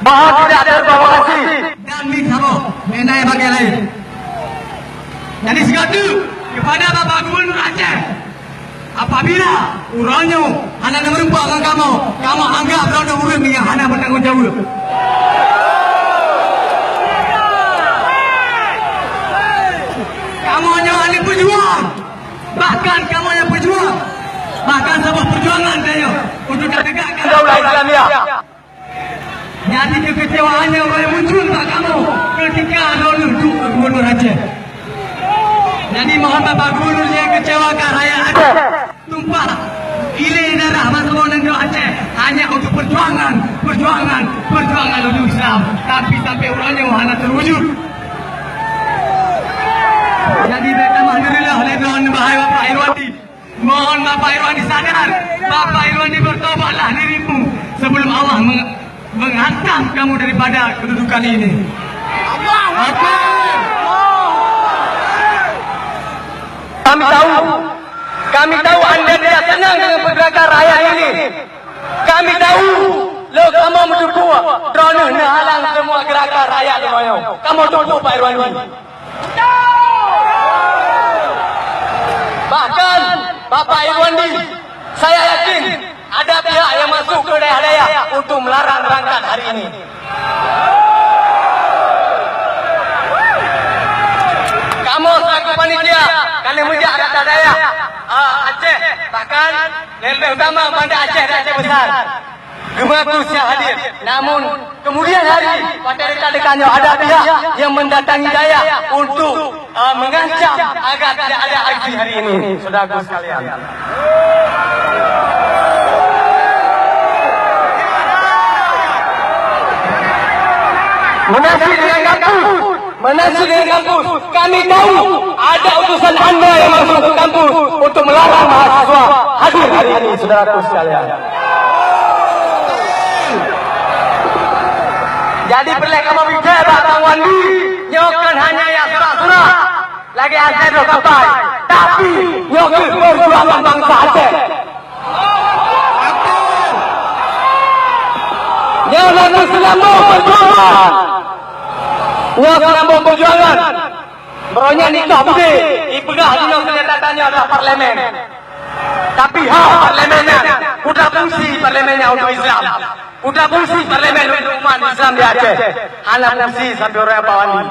Mohon tidak terbawa kasih dan minta mengenai bagian lain. Jadi sekatu kepada Bapak Gubernur Aceh, apabila urangnya anak merumpak dengan kamu anggap roda urang yang anak bertanggungjawab. Kamu hanya ahli pejuang, bahkan kamu hanya pejuang, bahkan sebuah perjuangan saya untuk tegakkan daulah Islamiyah. Jadi kekecewaannya mulai muncul tak kamu ketika duduk Gubernur Aceh. Jadi mohon Bapak Gubernur yang kecewakan rakyat Aceh, tumpah ilir darah Masbon dan Aceh hanya untuk perjuangan untuk Islam, tapi sampai orangnya wahana terwujud. Jadi alhamdulillah oleh Tuhan bahaya Bapak Irwandi. Mohon Bapak Irwandi sadar, Bapak Irwandi bertobatlah dirimu sebelum Allah menghantam kamu daripada kedudukan ini. Kami tahu anda tidak senang dengan pergerakan rakyat ini. Kami tahu lo kamu mendukung drone halang semua gerakan rakyat semuanya. Kamu dukung Pak Irwandi. Bahkan Bapak Irwandi, saya yakin ada pihak yang masuk ke daerah-daerah untuk melarang berangkat hari ini. Kamu selaku panitia kalian mujak data daerah Aceh, bahkan lebih utama Banda Aceh dan Aceh Besar. Gemaku siap hadir. Namun kemudian hari pada dekat-dekatnya ada pihak yang mendatangi daerah untuk mengancam agar tidak ada aksi hari ini. Saudaraku sekalian. Menasih dengan kampus, kami tahu ada utusan anda yang masuk ke kampus untuk melarang mahasiswa hadir hari ini, saudaraku sekalian. Jadi perlu kamu bicara Bapak Wandi, nyokan hanya yang surat-surat, lagi Aceh dua kapal, tapi nyokan perjuangan bangsa Aceh. Nyokan selama perjuangan. Nyokan perjuangan. Beronya nikah budi, ipegah di nyokan datanya adalah parlemen. Tapi parlemennya, udah fungsi parlemennya untuk Islam. Udah fungsi parlemen untuk umat Islam di Aceh. Hanya fungsi sampai orang Pak Wandi.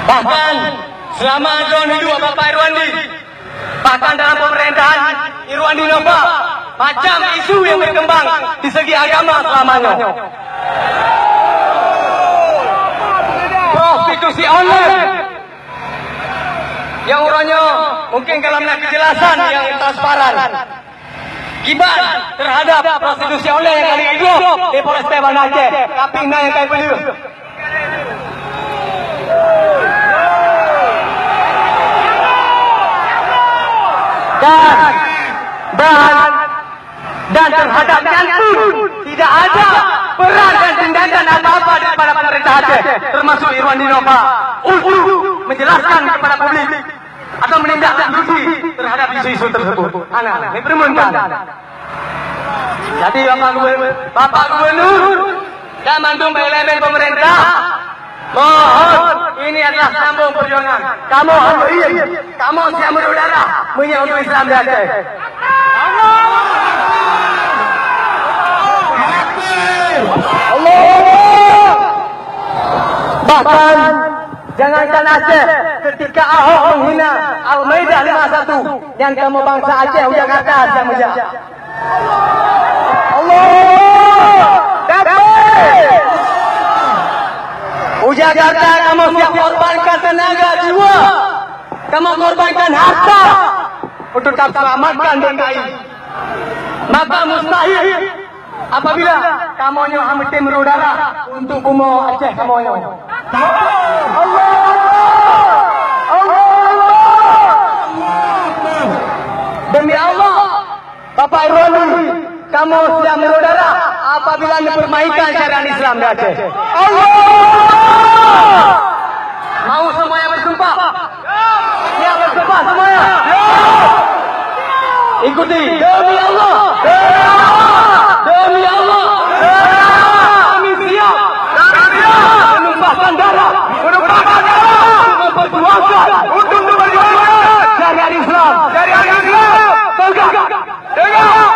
Bahkan selama John hidup Bapak Irwandi, bahkan dalam pemerintahan Irwandi Nova, macam isu yang berkembang di segi agama selamanya. Prostitusi online yang orangnya mungkin kalau nak kejelasan yang transparan. Kibat terhadap prostitusi online yang kali hidup di Polres Banda Aceh, tapi yang kali beliau. Dan terhadap nyantun tidak ada peran dan tindakan apa-apa daripada pemerintah Aceh, termasuk Irwandi Nova, untuk menjelaskan kepada publik atau menindaklanjuti terhadap isu-isu tersebut. Anak, ini permintaan. Jadi Bapak Gubernur dan mandung elemen pemerintah, mohon ini adalah sambung perjuangan. Kamu siap berudara menyambut Islam di Aceh. Allah. Bahkan jangankan Aceh, ketika Ahok menghina Al-Maidah 51 yang kamu bangsa Aceh ujung atas yang mujak. Allah. Dapat. Jakarta kamu siap korbankan tenaga jiwa, kamu korbankan harta untuk tak selamatkan DKI. Maka mustahil apabila kamu hamil merudara untuk kumo Aceh kamu Allah. Demi Allah, Bapak Irwandi, kamu siap merudara apabila dipermainkan syariat Islam di Aceh. Allah. Mau semuanya bersumpah? Ikuti. Demi Allah. Demi Allah. Kami siap. Menumpahkan darah. Memperjuangkan. Untuk syariat Islam. Tegak.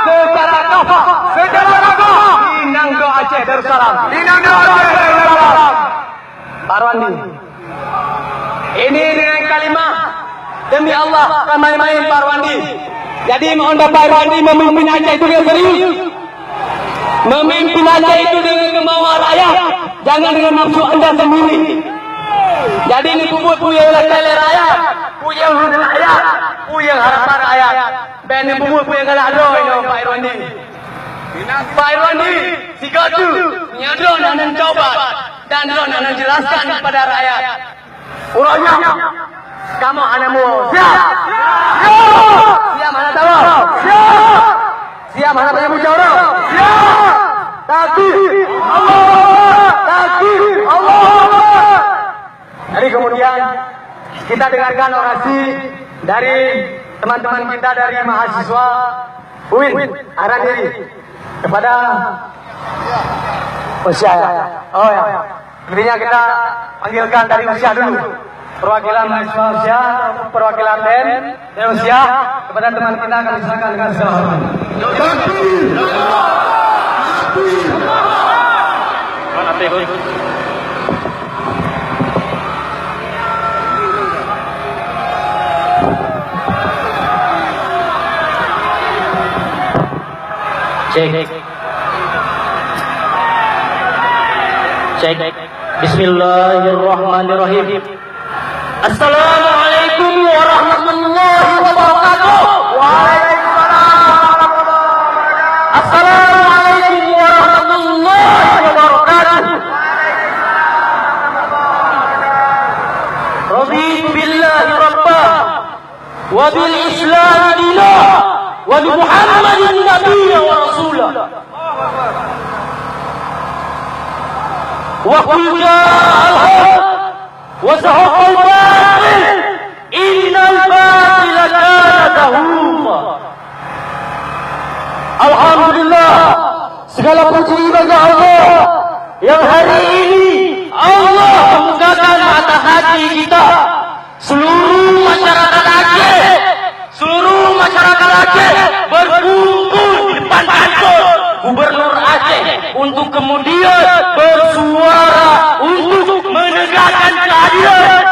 Secara kafah. Inanggo Aceh Darussalam. Pak Rwandi. Ini dengan kalimah demi Allah akan main-main Pak Rwandi. Jadi mohon Bapak Rwandi memimpin Aceh itu dengan serius. Memimpin Aceh itu dengan kemauan rakyat, jangan dengan nafsu Anda sendiri. Jadi ini bubut puyeng tele rakyat, puyeng hudul rakyat, puyeng harapan rakyat. Ben ini bubut puyeng kalah do ini Pak Rwandi. Pak Rwandi, si Gadu, nyado dan coba dan dan jelaskan kepada rakyat. Urutnya, kamu anakmu siap. Siap mana tahu? Siap mana punya musyawarah? Siap. Takbir Allah. Takbir Allah. Jadi kemudian kita dengarkan orasi dari teman-teman kita dari mahasiswa UIN arah diri kepada usia. Oh ya. Intinya kita panggilkan dari usia dulu. Perwakilan mahasiswa usia, perwakilan BEM dan usia kepada teman kita akan diserahkan dengan segala hormat. Cek. Bismillahirrahmanirrahim. Assalamualaikum warahmatullahi wabarakatuh. Waalaikumsalam. Assalamualaikum warahmatullahi wabarakatuh. Raditu billahi rabbah wa bil islam dinan wa bi Muhammadin nabiyyan wa rasulah. Wa qul ja'al haqq wa zahaqal batil innal batila kana zahuqa. Alhamdulillah, segala puji bagi Allah yang hari ini Allah membukakan mata hati kita. Seluruh masyarakat Aceh berkumpul di depan kantor Gubernur Aceh untuk kemudian bersuara untuk menegakkan keadilan